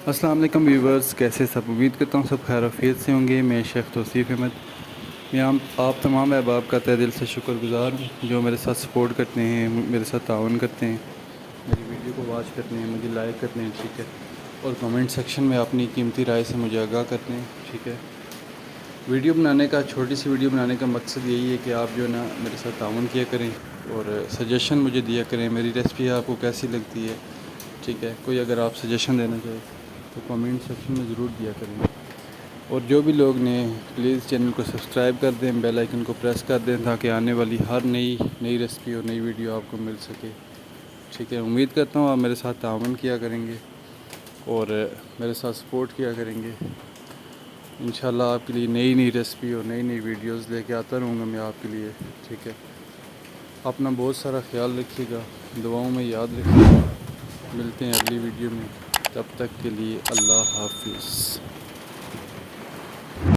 السلام علیکم ویورز، کیسے سب؟ امید کرتا ہوں سب خیر وفیت سے ہوں گے۔ میں شیخ توصیف احمد، میں آپ تمام احباب کا تہ دل سے شکر گزار ہوں جو میرے ساتھ سپورٹ کرتے ہیں، میرے ساتھ تعاون کرتے ہیں، میری ویڈیو کو واچ کرتے ہیں، مجھے لائک کرتے ہیں، ٹھیک ہے، اور کمنٹ سیکشن میں اپنی قیمتی رائے سے مجھے آگاہ کرتے ہیں، ٹھیک ہے۔ ویڈیو بنانے کا، چھوٹی سی ویڈیو بنانے کا مقصد یہی ہے کہ آپ جو ہے نا میرے ساتھ تعاون کیا کریں اور سجیشن مجھے دیا کریں، میری ریسپی آپ کو کیسی لگتی ہے، ٹھیک ہے۔ کوئی اگر آپ سجیشن دینا چاہے تو کمنٹ سیکشن میں ضرور دیا کریں، اور جو بھی لوگ نے پلیز چینل کو سبسکرائب کر دیں، بیل آئیکن کو پریس کر دیں تاکہ آنے والی ہر نئی ریسپی اور نئی ویڈیو آپ کو مل سکے، ٹھیک ہے۔ امید کرتا ہوں آپ میرے ساتھ تعاون کیا کریں گے اور میرے ساتھ سپورٹ کیا کریں گے۔ انشاءاللہ آپ کے لیے نئی ریسپی اور نئی ویڈیوز لے کے آتا رہوں گا میں آپ کے لیے، ٹھیک ہے۔ اپنا بہت سارا خیال رکھیے گا، دعاؤں میں یاد رکھیے گا۔ ملتے ہیں اگلی ویڈیو میں، تب تک کے لیے اللہ حافظ۔